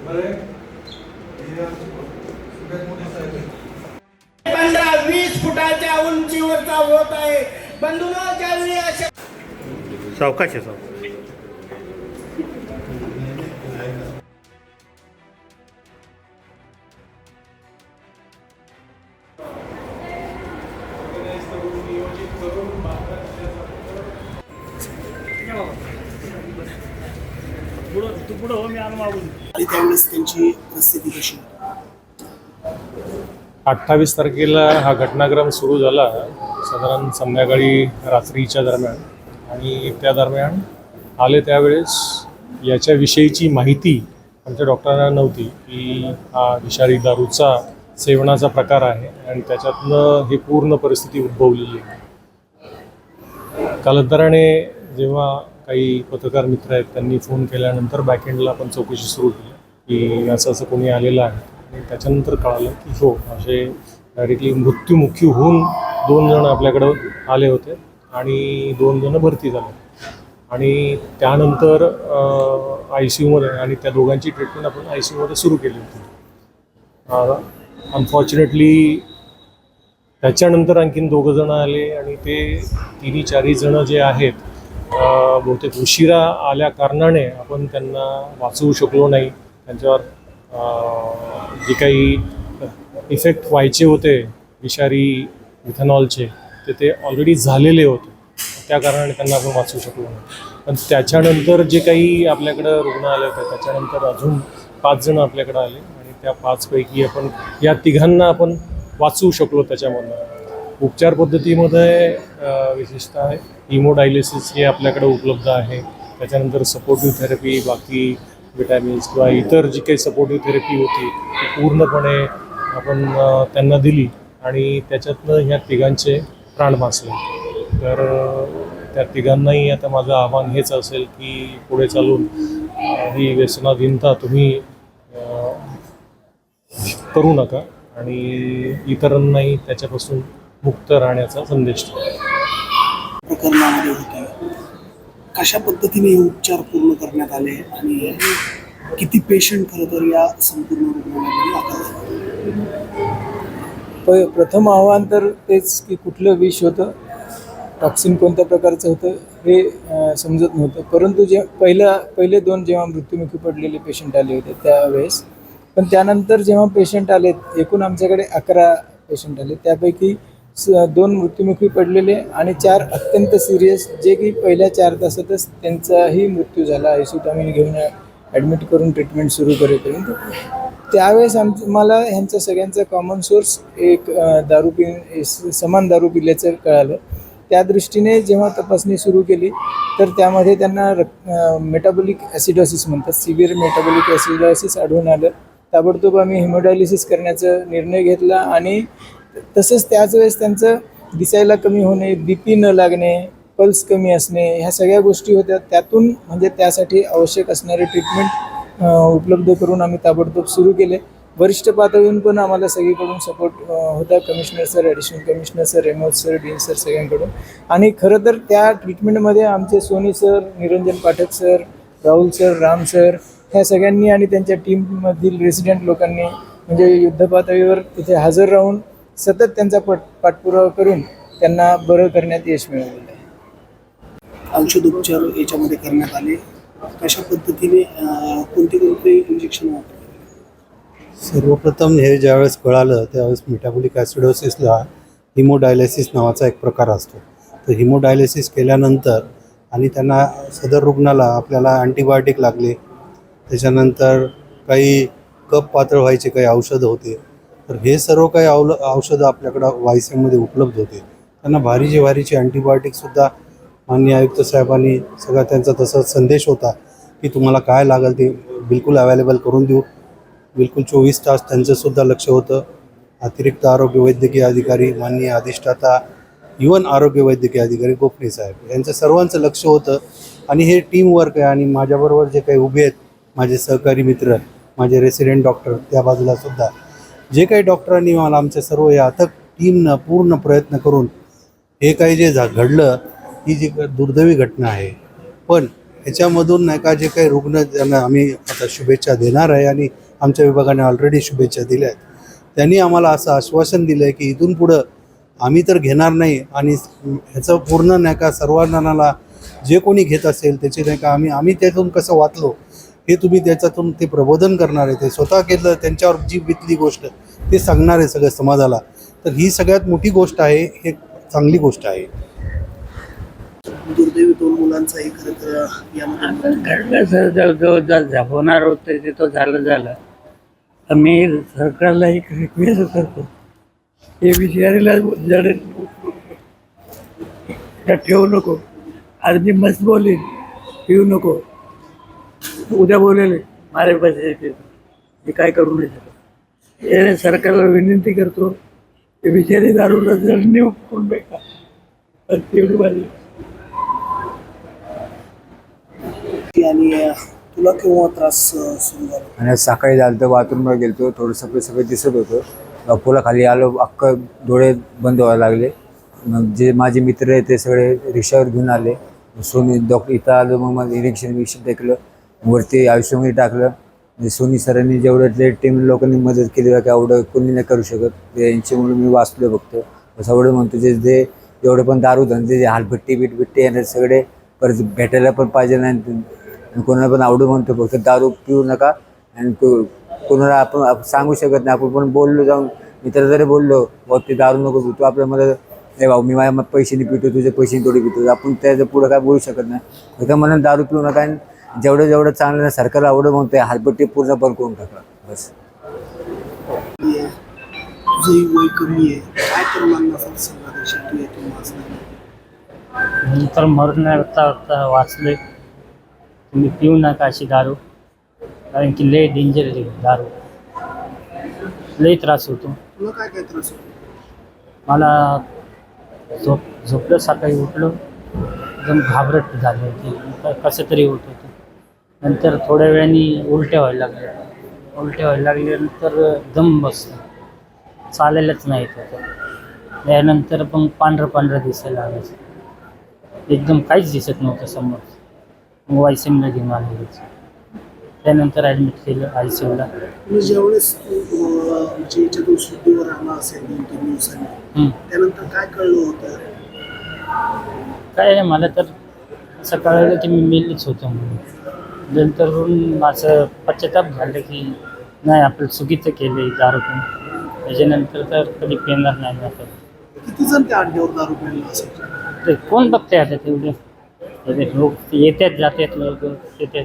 15-20 फुटाच्या उंचीवरचा होत आहे. बंधूंनो, ज्यावेळी अशा सावकाश आहे सावकाश. आणि त्यावेळेस त्यांची परिस्थिती कशी? 28 तारखेला हा घटनाक्रम सुरू झाला साधारण संध्याकाळी रात्रीच्या दरम्यान, आणि त्या दरम्यान आले त्यावेळेस याच्याविषयीची माहिती आमच्या डॉक्टरांना नव्हती की हा विषारी दारूचा सेवनाचा प्रकार आहे, आणि त्याच्यातनं ही पूर्ण परिस्थिती उद्भवलेली आहे. कालांतराने जेव्हा काही पत्रकार मित्र आहेत त्यांनी फोन केल्यानंतर बॅकएंडला आपण चौकशी सुरू केली की असं असं कोणी आलेलं आहे, आणि त्याच्यानंतर कळालं की हो, असे डायरेक्टली मृत्युमुखी होऊन 2 जण आपल्याकडं आले होते आणि 2 जण भरती झाले, आणि त्यानंतर ICUमध्ये, आणि त्या दोघांची ट्रीटमेंट आपण ICUमध्ये सुरू केली होती. अनफॉर्च्युनेटली त्याच्यानंतर आणखीन 2 जण आले, आणि ते 3-4 जण जे आहेत बहुतेक उशिरा आल्या कारणाने आपण त्यांना वाचवू शकलो नाही. त्यांच्यावर जे काही इफेक्ट व्हायचे होते विषारी इथेनॉलचे ते ऑलरेडी झालेले होते, त्या कारणाने त्यांना आपण वाचवू शकलो नाही. पण त्याच्यानंतर जे काही आपल्याकडं रुग्ण आले होते त्याच्यानंतर अजून 5 जण आपल्याकडं आले, आणि त्या 5 पैकी आपण या 3घांना आपण वाचवू शकलो. त्याच्यामधून उपचार पद्धतीमध्ये विशेषतः हिमोडायलिसिस हे आपल्याकडे उपलब्ध आहे. त्याच्यानंतर सपोर्टिव्ह थेरपी, बाकी विटॅमिन्स किंवा इतर जी काही सपोर्टिव्ह थेरपी होती ती पूर्णपणे आपण त्यांना दिली, आणि त्याच्यातनं ह्या 3घांचे प्राण वाचले. तर त्या 3घांनाही आता माझं आव्हान हेच असेल की पुढे चालून ही व्यसनाधीनता तुम्ही करू नका, आणि इतरांनाही त्याच्यापासून मुक्त राहण्याचा संदेश द्या. प्रकरणामध्ये होते कशा पद्धतीने हे उपचार पूर्ण करण्यात आले आणि किती पेशंट खरं तर या संपूर्ण रुग्णालयामध्ये दाखल झाले? प्रथम आव्हान तर तेच की कुठलं विष होतं, टॉक्सिन कोणत्या प्रकारचं होतं हे समजत नव्हतं. परंतु पहिले 2 जेव्हा मृत्युमुखी पडलेले पेशंट आले होते त्यावेळेस, पण त्यानंतर जेव्हा पेशंट आलेत, एकूण आमच्याकडे 11 पेशंट आले, त्यापैकी 2 मृत्युमुखी पडलेले आणि 4 अत्यंत सिरियस, जे की पहिल्या 4 तासातच त्यांचाही मृत्यू झाला. ICUत आम्ही घेऊन ॲडमिट करून ट्रीटमेंट सुरू करेपर्यंत. त्यावेळेस मला ह्यांचा सगळ्यांचा कॉमन सोर्स एक समान दारू पिल्याचं कळालं. त्या दृष्टीने जेव्हा तपासणी सुरू केली तर त्यामध्ये त्यांना मेटाबॉलिक ॲसिडॉसिस म्हणतात, सिव्हिअर मेटाबॉलिक ॲसिडॉसिस आढळून आलं. ताबडतोब आम्ही हिमोडायलिसिस करण्याचा निर्णय घेतला, आणि तसंच त्याच वेळेस त्यांचं दिसायला कमी होणे, BP न लागणे, पल्स कमी असणे, ह्या सगळ्या गोष्टी होत्या. त्यातून म्हणजे त्यासाठी आवश्यक असणारे ट्रीटमेंट उपलब्ध करून आम्ही ताबडतोब सुरू केले. वरिष्ठ पातळीवरून पण आम्हाला सगळीकडून सपोर्ट होता, commissioner sir, additional commissioner sir, रेमोट सर, डीन सर, सगळ्यांकडून. आणि खरं तर त्या ट्रीटमेंटमध्ये आमचे Soni sir, Niranjan Pathak sir, Rahul sir, Ram sir, ह्या सगळ्यांनी आणि त्यांच्या टीममधील रेसिडेंट लोकांनी म्हणजे युद्धपातळीवर तिथे हजर राहून सतत त्यांचा पाठपुरावा करून त्यांना बरं करण्यात यश मिळालेलं आहे. औषधोपचार याच्यामध्ये करण्यात आले. कशा पद्धतीने कोणते इंजेक्शन वापरले? सर्वप्रथम हे ज्यावेळेस कळालं त्यावेळेस मेटाबॉलिक ॲसिडोसिसला हिमोडायलिसिस नावाचा एक प्रकार असतो. तर हिमोडायलिसिस केल्यानंतर आणि त्यांना सदर रुग्णाला आपल्याला अँटीबायोटिक लागले, त्याच्यानंतर काही कफ पातळ व्हायचे काही औषधं होते. तर हे सर्व काही औषधं आपल्याकडं वायसीएममध्ये उपलब्ध होते. त्यांना भारीचे अँटीबायोटिकसुद्धा माननीय आयुक्त साहेबांनी सगळा त्यांचा तसा संदेश होता की तुम्हाला काय लागेल ते बिलकुल अवेलेबल करून देऊ. बिलकुल 24 तास त्यांचंसुद्धा लक्ष होतं. अतिरिक्त आरोग्य वैद्यकीय अधिकारी, माननीय अधिष्ठाता, इवन आरोग्य वैद्यकीय अधिकारी गोपने साहेब यांचं सर्वांचं लक्ष होतं. आणि हे टीमवर्क आहे. आणि माझ्याबरोबर जे काही उभे आहेत माझे सहकारी मित्र, माझे रेसिडेंट डॉक्टर, त्या बाजूलासुद्धा जे काही डॉक्टरांनी मला आमच्या सर्व या अथक टीमनं पूर्ण प्रयत्न करून हे काही जे घडलं ही जी दुर्दैवी घटना आहे, पण ह्याच्यामधून नाही का जे काही रुग्ण ज्यांना आम्ही आता शुभेच्छा देणार आहे आणि आमच्या विभागाने ऑलरेडी शुभेच्छा दिल्या आहेत, त्यांनी आम्हाला असं आश्वासन दिलं आहे की इथून पुढं आम्ही तर घेणार नाही आणि ह्याचं पूर्ण नाही का सर्वांनाला जे कोणी घेत असेल त्याचे नाही का आम्ही त्यातून कसं वाचलो हे तुम्ही त्याच्यातून ते प्रबोधन करणार आहे, ते स्वतः केलं त्यांच्यावर जी बितली गोष्ट ते सांगणार आहे सगळ्या समाजाला. तर ही सगळ्यात मोठी गोष्ट आहे, हे चांगली गोष्ट आहे. दुर्दैवी 2 मुलांचाही खरं तर यामध्ये घडलं सर, जो होणार होतं ते तो झालं. मी सरकारला एक रिक्वेस्ट करतो, हे विचारायला जड ठेवू नको. आज मी मस्त बोलेन, ठेवू नको. उद्या बोलेले मारे पैसे मी काय करू नाही शकत. हे सरकारला विनंती करतो, ते बिचारे दारूला जडणे उपकून बेका तेवढी माझी. आणि तुला केव्हा त्रास सुरू झाला? आणि सकाळी झालं तर बाथरूमला गेलतो, थोडं सफेद दिसत होतं. अपोला खाली आलो, अख्खं डोळे बंद व्हायला लागले. मग जे माझे मित्र आहे ते सगळे रिक्षावर घेऊन आले. सोनी इथं आलो, मग मला इलेक्शन टाकलं, वरती आयुष्यामध्ये टाकलं. म्हणजे सोनी सरांनी जेवढं टीम लोकांनी मदत केली की एवढं कोणी नाही करू शकत. यांच्यामुळे मी वाचलो फक्त असं एवढं म्हणतो. जे एवढं पण दारू धंदे जे हालभट्टी बिटबिट्टी येणार सगळे परत भेटायला पण पाहिजे नाही. कोणाला पण आवडू म्हणतो, फक्त दारू पिऊ नका. आणि कोणाला आपण सांगू शकत नाही. आपण पण बोललो जाऊन, मित्र जरी बोललो भाऊ ते दारू नको पिऊ, तू आपल्या मला नाही भाऊ मी माझ्या पैशाने पितो, तुझ्या पैशाने थोडी पितो, आपण त्याचं पुढं काय बोलू शकत नाही. फक्त म्हणून दारू पिऊ नका. आणि जेवढं चांगलं ना सरकारला आवडं म्हणतोय हालपट्टी पूर्ण बंद करून टाका बस. तुझंही वय कमी आहे, काय तरुणांना सल्ला देशील तू यातून वाचणार? मी तर मरता वाचले. तुम्ही पिऊ नका अशी दारू, कारण की लय डेंजर आहे दारू, लय त्रास होतो. तुला काय काय त्रास होतो? मला झोपलं, सकाळी उठलो एकदम घाबरट झालं की कसं तरी होत होतं. नंतर थोड्या वेळाने उलट्या व्हायला लागल्यानंतर दम बसला, चालायलाच नाही येत होतं. त्यानंतर पण पांढरं दिसायला लागायचं, एकदम काहीच दिसत नव्हतं समोर. मग वायसीएमला घेऊन आले, त्यानंतर ॲडमिट केलं ICUला. तुम्ही ज्यावेळेस म्हणजे याच्यातून शुद्धीवर आला असेल 2-3 दिवसांनी, त्यानंतर काय कळलं होतं? काय आहे, मला तर असं कळलं की मी मेलच होतो म्हणून. नंतर माझं पश्चाताप झालं की नाही आपलं चुकीचं केलं दारू पिऊन. त्याच्यानंतर तर कधी पिणार नाही आता. किती जण त्या अड्ड्यावर दारू प्यायला असेल? ते कोण बघते आता तेवढे लोक येतात जातात, लोक येतात.